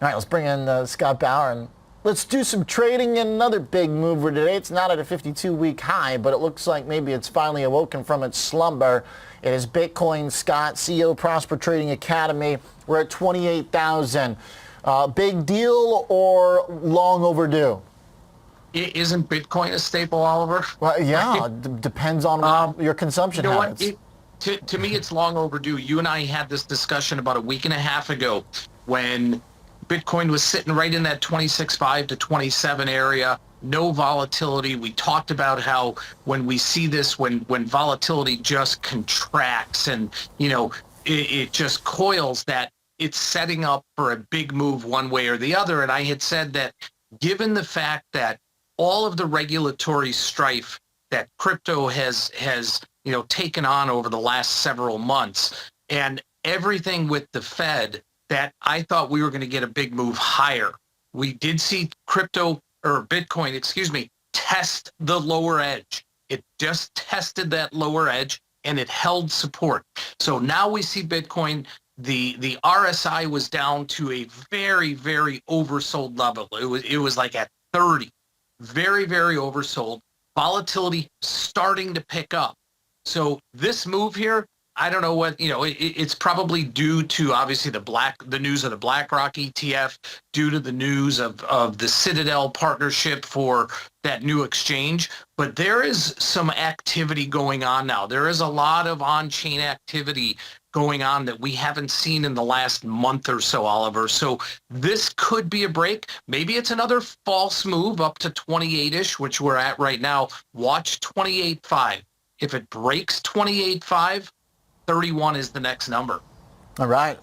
All right, let's bring in Scott Bauer and let's do some trading in another big mover today. It's not at a 52-week high, but it looks like maybe it's finally awoken from its slumber. It is Bitcoin. Scott, CEO, Prosper Trading Academy. We're at 28,000. Big deal or long overdue? Isn't Bitcoin a staple, Oliver? Well, yeah, depends on your consumption habits. To me, it's long overdue. You and I had this discussion about a week and a half ago when Bitcoin was sitting right in that 26.5 to 27 area, no volatility. We talked about how when we see this, when volatility just contracts and, it just coils, that it's setting up for a big move one way or the other. And I had said that given the fact that all of the regulatory strife that crypto has taken on over the last several months and everything with the Fed, that I thought we were going to get a big move higher. We did see Bitcoin, test the lower edge. It just tested that lower edge and it held support. So now we see Bitcoin, the RSI was down to a very, very oversold level. It was like at 30, very, very oversold. Volatility starting to pick up. So this move here, I don't know what, it's probably due to obviously the news of the BlackRock ETF, due to the news of the Citadel partnership for that new exchange. But there is some activity going on now. There is a lot of on-chain activity going on that we haven't seen in the last month or so, Oliver. So this could be a break. Maybe it's another false move up to 28-ish, which we're at right now. Watch 28.5. If it breaks 28.5, 31 is the next number. All right.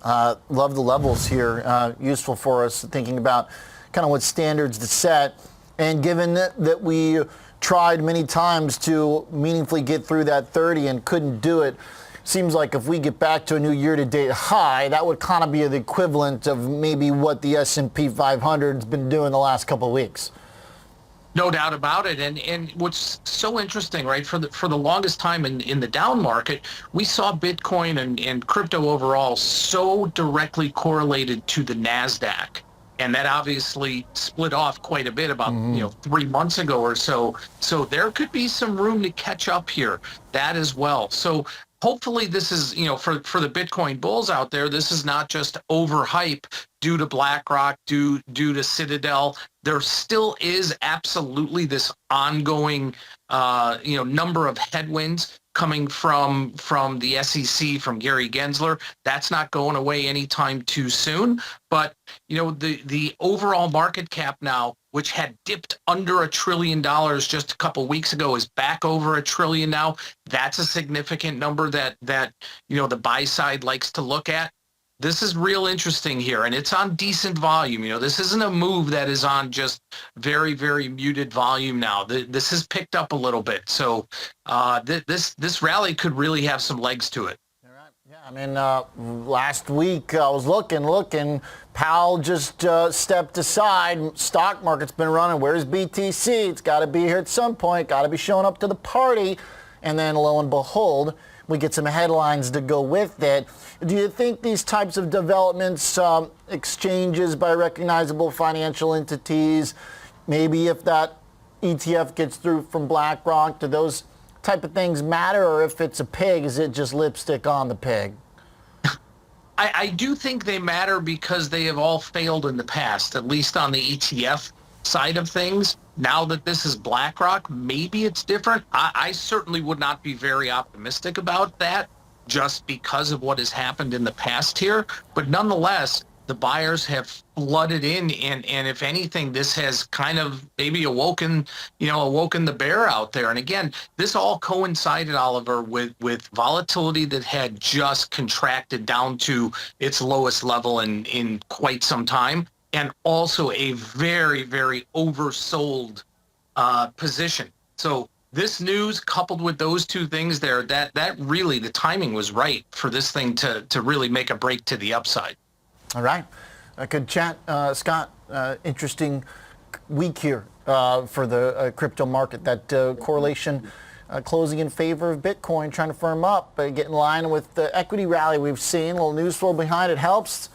Love the levels here. Useful for us thinking about kind of what standards to set. And given that we tried many times to meaningfully get through that 30 and couldn't do it, seems like if we get back to a new year-to-date high, that would kind of be the equivalent of maybe what the S&P 500 has been doing the last couple of weeks. No doubt about it. And what's so interesting, right, for the longest time in the down market, we saw Bitcoin and crypto overall so directly correlated to the NASDAQ. And that obviously split off quite a bit about 3 months ago or so. So there could be some room to catch up here, that as well. So hopefully this is, for the Bitcoin bulls out there, this is not just overhype due to BlackRock, due to Citadel. There still is absolutely this ongoing, number of headwinds coming from the SEC, from Gary Gensler. That's not going away anytime too soon. But, the overall market cap now, which had dipped under $1 trillion just a couple weeks ago, is back over $1 trillion now. That's a significant number that the buy side likes to look at. This is real interesting here, and it's on decent volume. This isn't a move that is on just very, very muted volume now. This has picked up a little bit. So this rally could really have some legs to it. All right. Yeah, I mean, last week I was looking. Powell just stepped aside. Stock market's been running. Where's BTC? It's got to be here at some point. Got to be showing up to the party. And then lo and behold, we get some headlines to go with it. Do you think these types of developments, exchanges by recognizable financial entities, maybe if that ETF gets through from BlackRock, do those type of things matter? Or if it's a pig, is it just lipstick on the pig? I do think they matter because they have all failed in the past, at least on the ETF side of things. Now that this is BlackRock, maybe it's different. I certainly would not be very optimistic about that just because of what has happened in the past here. But nonetheless, the buyers have flooded in, and if anything, this has kind of maybe awoken the bear out there. And again, this all coincided, Oliver, with volatility that had just contracted down to its lowest level in quite some time, and also a very, very oversold position. So this news coupled with those two things there, that really, the timing was right for this thing to really make a break to the upside. All right. Good chat, Scott. Interesting week here for the crypto market. That correlation closing in favor of Bitcoin, trying to firm up, get in line with the equity rally we've seen. A little news flow behind it helps.